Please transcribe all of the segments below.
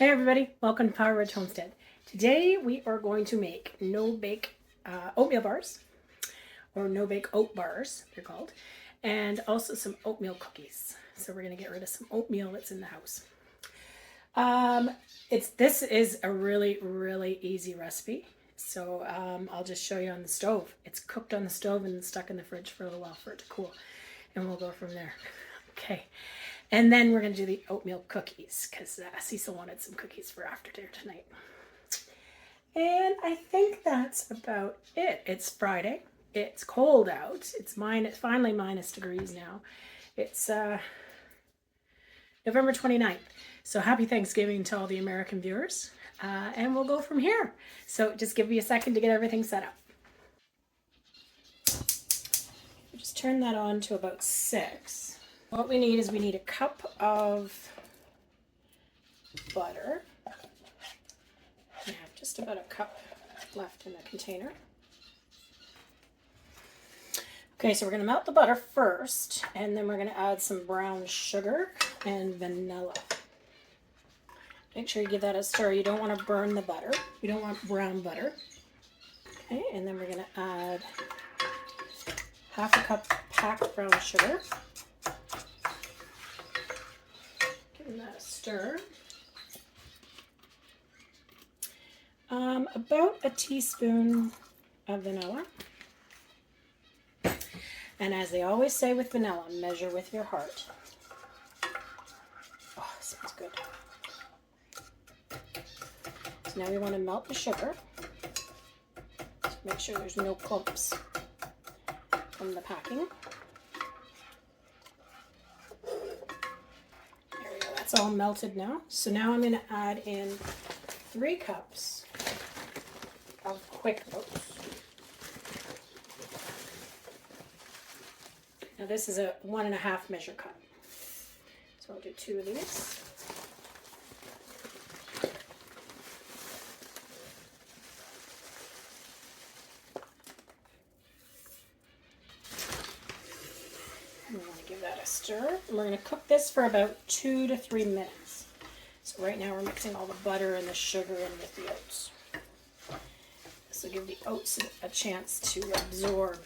Hey everybody, welcome to Power Rich Homestead. Today we are going to make no-bake oatmeal bars, or no-bake oat bars, they're called, and also some oatmeal cookies. So we're going to get rid of some oatmeal that's in the house. This is a really easy recipe. So I'll just show you on the stove. It's cooked on the stove and stuck in the fridge for a little while for it to cool, and we'll go from there. Okay. And then we're going to do the oatmeal cookies because Cecil wanted some cookies for after dinner tonight. And I think that's about it. It's Friday. It's cold out. It's finally minus degrees now. It's November 29th. So happy Thanksgiving to all the American viewers. And we'll go from here. So just give me a second to get everything set up. Just turn that on to about 6. What we need is a cup of butter. I have just about a cup left in the container. Okay, so we're going to melt the butter first, and then we're going to add some brown sugar and vanilla. Make sure you give that a stir. You don't want to burn the butter. You don't want brown butter. Okay, and then we're going to add half a cup packed brown sugar. That a stir. About a teaspoon of vanilla. And as they always say with vanilla, measure with your heart. Oh, it smells good. So now we want to melt the sugar. So make sure there's no clumps from the packing. It's all melted now. So now I'm going to add in 3 cups of Quaker oats. Now this is a 1.5 measure cup. So I'll do 2 of these. We want to give that a stir. And we're going to cook this for about 2 to 3 minutes. So right now we're mixing all the butter and the sugar in with the oats. This will give the oats a chance to absorb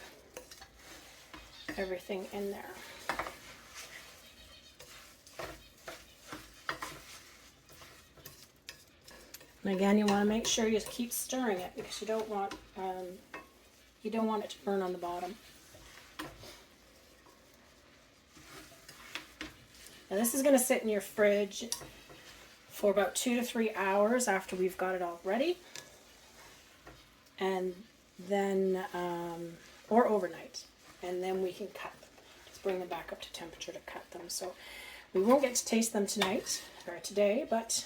everything in there. And again, you want to make sure you keep stirring it because you don't want it to burn on the bottom. Now this is going to sit in your fridge for about 2 to 3 hours after we've got it all ready. And then, or overnight. And then we can cut them. Just bring them back up to temperature to cut them. So we won't get to taste them tonight, or today, but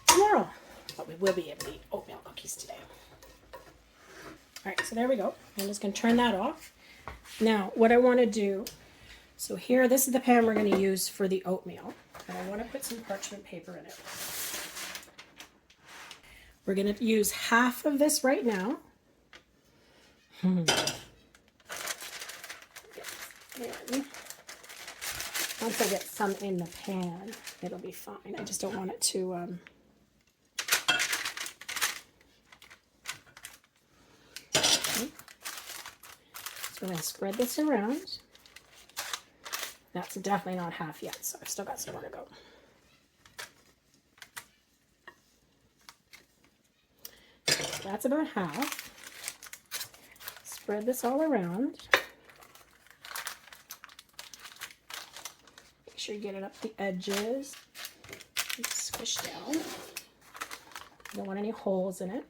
tomorrow. But we will be able to eat oatmeal cookies today. Alright, so there we go. I'm just going to turn that off. Now, what I want to do, so here, this is the pan we're going to use for the oatmeal. And I want to put some parchment paper in it. We're going to use half of this right now. Once I get some in the pan, it'll be fine. I just don't want it to... Okay. So we're going to spread this around. That's definitely not half yet, so I've still got some more to go. So that's about half. Spread this all around. Make sure you get it up the edges. Squish down. You don't want any holes in it.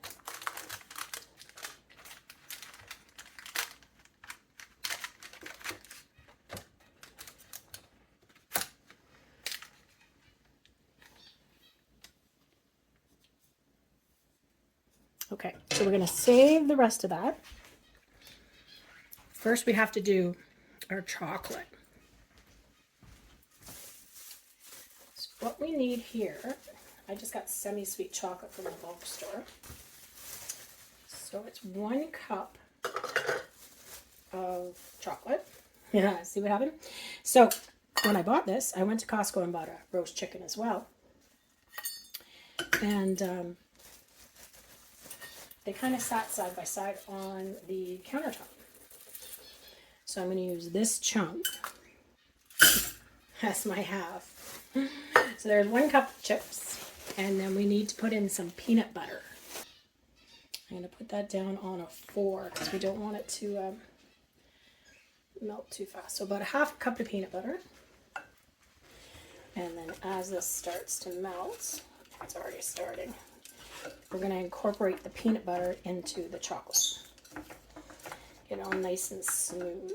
Okay, so we're going to save the rest of that. First, we have to do our chocolate. So what we need here, I just got semi-sweet chocolate from the bulk store. So it's 1 cup of chocolate. Yeah, see what happened? So when I bought this, I went to Costco and bought a roast chicken as well. And they kind of sat side by side on the countertop. So I'm going to use this chunk as my half. So there's 1 cup of chips, and then we need to put in some peanut butter. I'm going to put that down on a 4 because we don't want it to melt too fast. So about a half cup of peanut butter. And then as this starts to melt, it's already starting, we're going to incorporate the peanut butter into the chocolate. Get it all nice and smooth.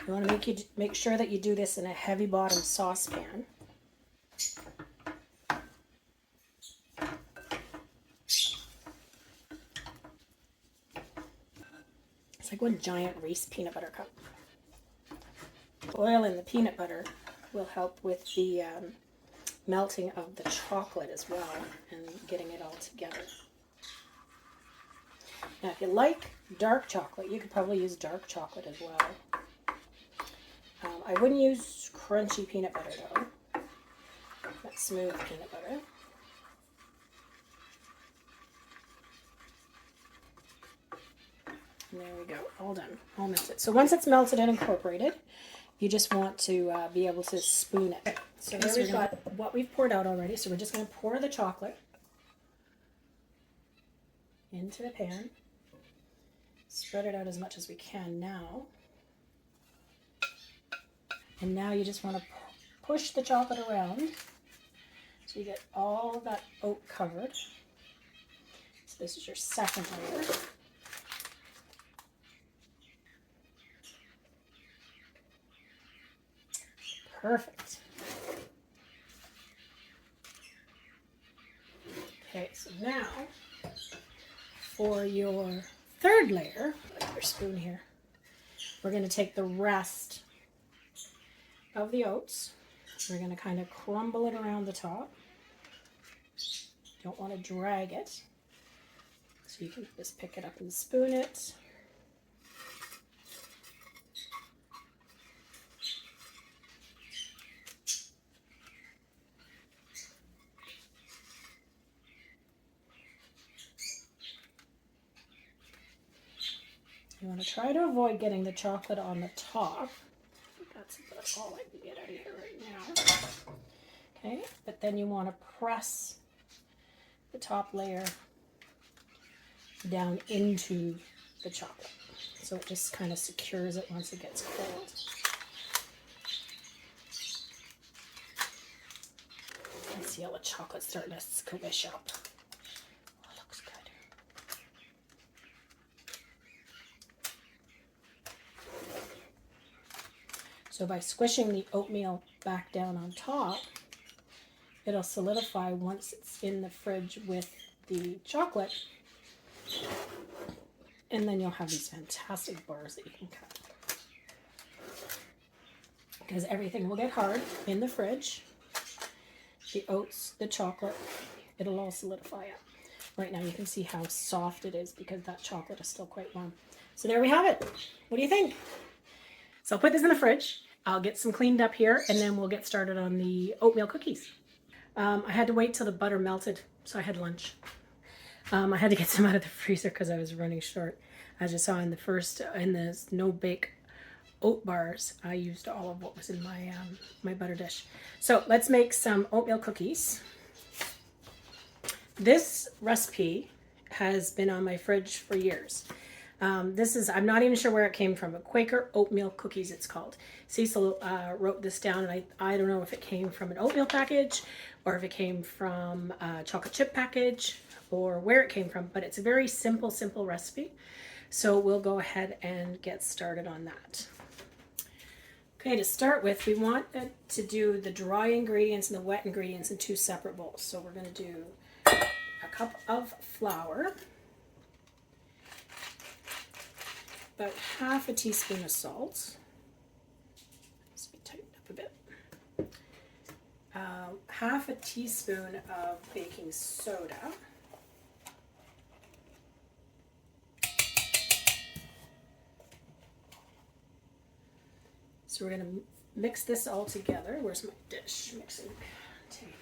You want to make sure that you do this in a heavy bottom saucepan. It's like 1 giant Reese peanut butter cup. Oil in the peanut butter will help with the melting of the chocolate as well and getting it all together. Now if you like dark chocolate, you could probably use dark chocolate as well. I wouldn't use crunchy peanut butter though. That smooth peanut butter. And there we go, all done, all melted. So once it's melted and incorporated, you just want to be able to spoon it. So here we've got what we've poured out already. So we're just going to pour the chocolate into the pan. Spread it out as much as we can now. And now you just want to push the chocolate around so you get all of that oat covered. So this is your second layer. Perfect. Okay, so now for your third layer, like your spoon here, we're going to take the rest of the oats. We're going to kind of crumble it around the top. Don't want to drag it. So you can just pick it up and spoon it. You want to try to avoid getting the chocolate on the top. That's about all I can get out of here right now. Okay, but then you want to press the top layer down into the chocolate. So it just kind of secures it once it gets cold. I see all the chocolate starting to squish up. Oh, it looks good. So by squishing the oatmeal back down on top, it'll solidify once it's in the fridge with the chocolate. And then you'll have these fantastic bars that you can cut. Because everything will get hard in the fridge. The oats, the chocolate, it'll all solidify up. Right now you can see how soft it is because that chocolate is still quite warm. So there we have it. What do you think? So I'll put this in the fridge. I'll get some cleaned up here and then we'll get started on the oatmeal cookies. I had to wait till the butter melted, so I had lunch. I had to get some out of the freezer because I was running short. As you saw in the no bake oat bars, I used all of what was in my my butter dish. So let's make some oatmeal cookies. This recipe has been on my fridge for years. I'm not even sure where it came from, but Quaker oatmeal cookies it's called. Cecil wrote this down, and I don't know if it came from an oatmeal package or if it came from a chocolate chip package or where it came from, but it's a very simple recipe. So we'll go ahead and get started on that. Okay, to start with, we want to do the dry ingredients and the wet ingredients in 2 separate bowls. So we're going to do a cup of flour, about half a teaspoon of salt. Let's tighten up a bit. Half a teaspoon of baking soda. So we're going to mix this all together. Where's my dish mixing container?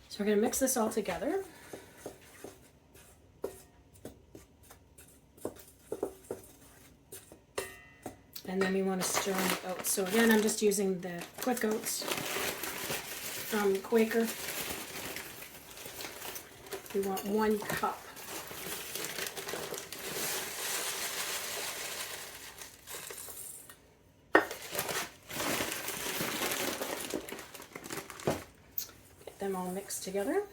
So we're going to mix this all together. And then we want to stir in the oats. So again, I'm just using the quick oats from Quaker. We want 1 cup. Get them all mixed together.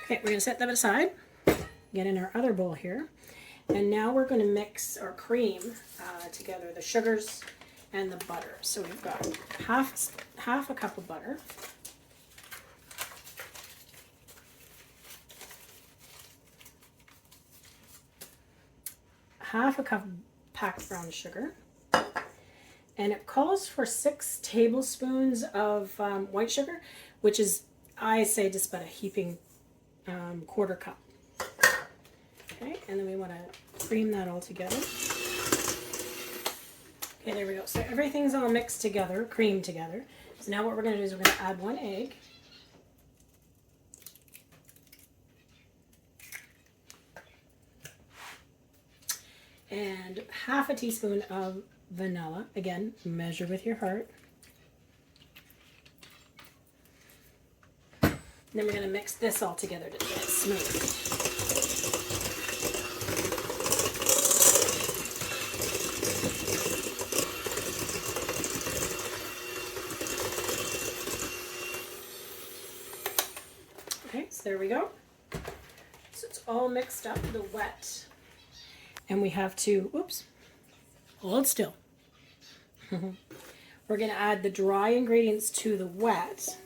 Okay, we're going to set that aside, get in our other bowl here, and now we're going to mix or cream together the sugars and the butter. So we've got half a cup of butter, half a cup packed brown sugar, and it calls for 6 tablespoons of white sugar, which is, I say, just about a heaping quarter cup. Okay, and then we want to cream that all together. Okay, there we go. So everything's all mixed together, creamed together. So now what we're going to do is we're going to add 1 egg. And half a teaspoon of vanilla. Again, measure with your heart. And then we're going to mix this all together to get it smooth. Okay, so there we go. So it's all mixed up, the wet. And we have to, oops, hold still. We're going to add the dry ingredients to the wet.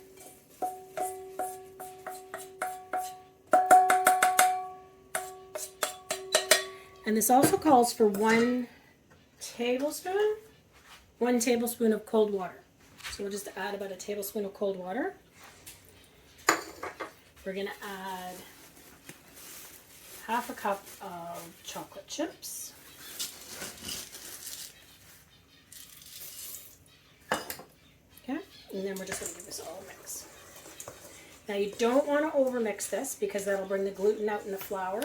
And this also calls for 1 tablespoon of cold water. So we'll just add about a tablespoon of cold water. We're going to add half a cup of chocolate chips. Okay, and then we're just going to give this all a mix. Now you don't want to overmix this because that'll bring the gluten out in the flour.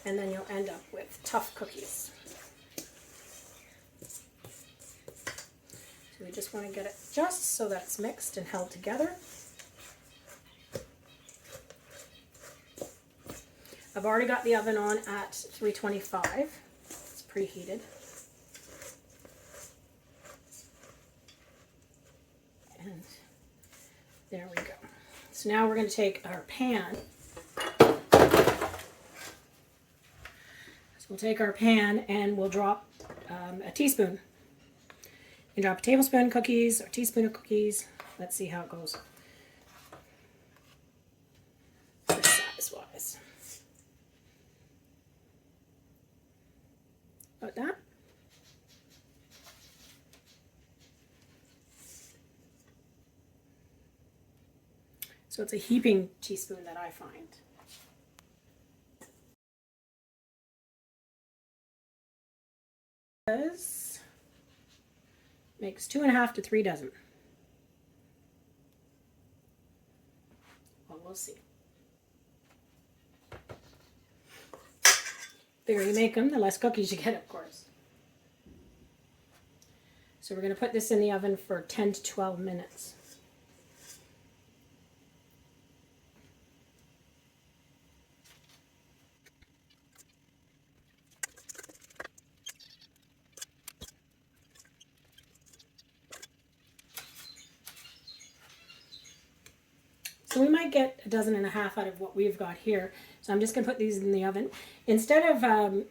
And then you'll end up with tough cookies. So we just want to get it just so that it's mixed and held together. I've already got the oven on at 325. It's preheated. And there we go. So now we're going to take our pan. We'll take our pan and we'll drop a teaspoon. You can drop a tablespoon of cookies or a teaspoon of cookies. Let's see how it goes. Size-wise. About that. So it's a heaping teaspoon that I find. Makes 2.5 to 3 dozen. Well, we'll see. The bigger you make them, the less cookies you get, of course. So we're going to put this in the oven for 10 to 12 minutes. So we might get 1.5 dozen out of what we've got here. So I'm just going to put these in the oven. Instead of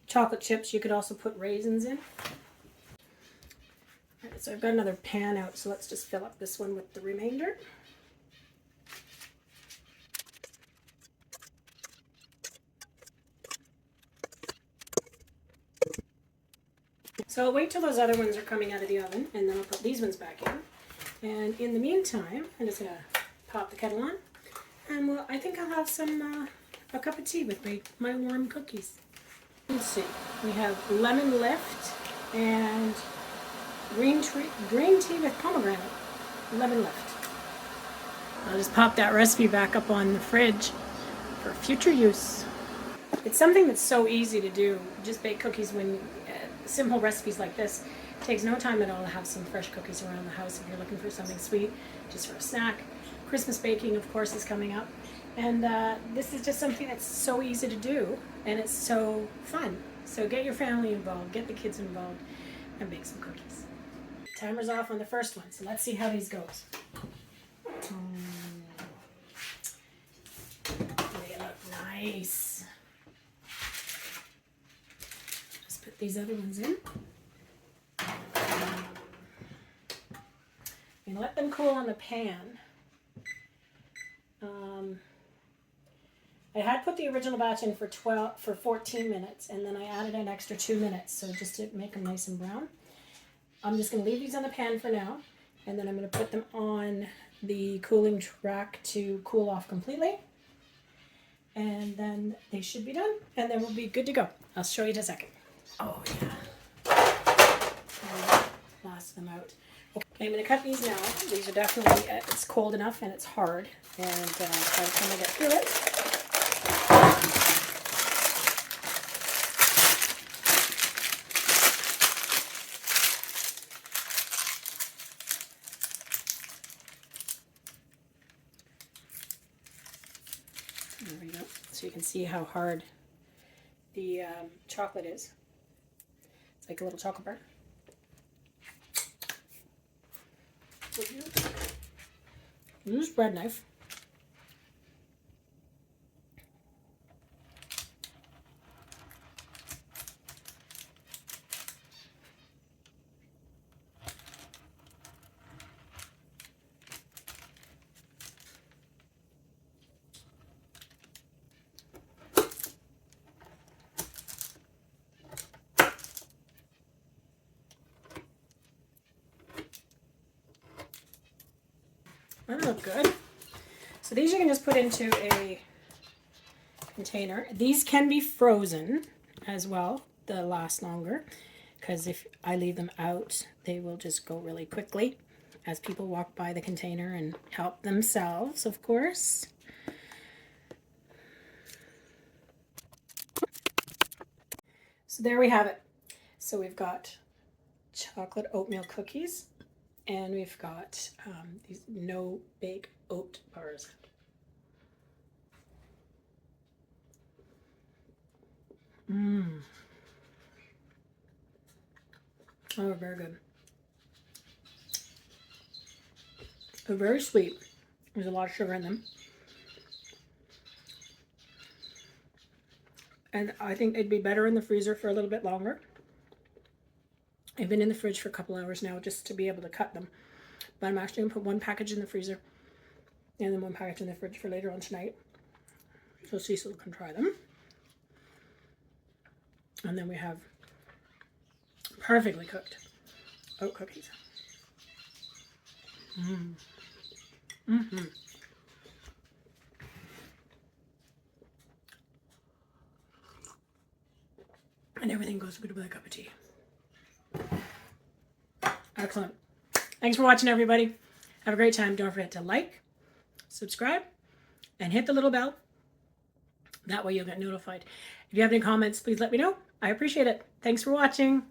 chocolate chips, you could also put raisins in. All right, so I've got another pan out, so let's just fill up this one with the remainder. So I'll wait till those other ones are coming out of the oven, and then I'll put these ones back in. And in the meantime, I'm just gonna pop the kettle on, and well, I think I'll have some a cup of tea with my warm cookies. Let's see, we have lemon lift and green tea with pomegranate. Lemon lift. I'll just pop that recipe back up on the fridge for future use. It's something that's so easy to do. Just bake cookies when simple recipes like this. It takes no time at all to have some fresh cookies around the house if you're looking for something sweet, just for a snack. Christmas baking, of course, is coming up. And this is just something that's so easy to do, and it's so fun. So get your family involved, get the kids involved, and bake some cookies. Timer's off on the first one, so let's see how these goes. They look nice. Just put these other ones in. And let them cool on the pan. I had put the original batch in for 14 minutes, and then I added an extra 2 minutes, so just to make them nice and brown. I'm just going to leave these on the pan for now, and then I'm going to put them on the cooling rack to cool off completely, and then they should be done, and then we'll be good to go. I'll show you in a second. Oh yeah, blast them out. Okay, I'm going to cut these now. These are definitely, it's cold enough and it's hard, and by the time I get through it, there we go. So you can see how hard the chocolate is. It's like a little chocolate bar. Use bread knife. That look good. So these you can just put into a container. These can be frozen as well. They'll last longer, because if I leave them out, they will just go really quickly as people walk by the container and help themselves, of course. So there we have it. So we've got chocolate oatmeal cookies, and we've got these no bake oat bars. Oh, very good. They're very sweet. There's a lot of sugar in them. And I think they'd be better in the freezer for a little bit longer. I've been in the fridge for a couple hours now just to be able to cut them. But I'm actually going to put one package in the freezer and then one package in the fridge for later on tonight, so Cecil can try them. And then we have perfectly cooked oat cookies. And everything goes good with a cup of tea. Excellent. Thanks for watching, everybody. Have a great time. Don't forget to like, subscribe, and hit the little bell. That way you'll get notified. If you have any comments, please let me know. I appreciate it. Thanks for watching.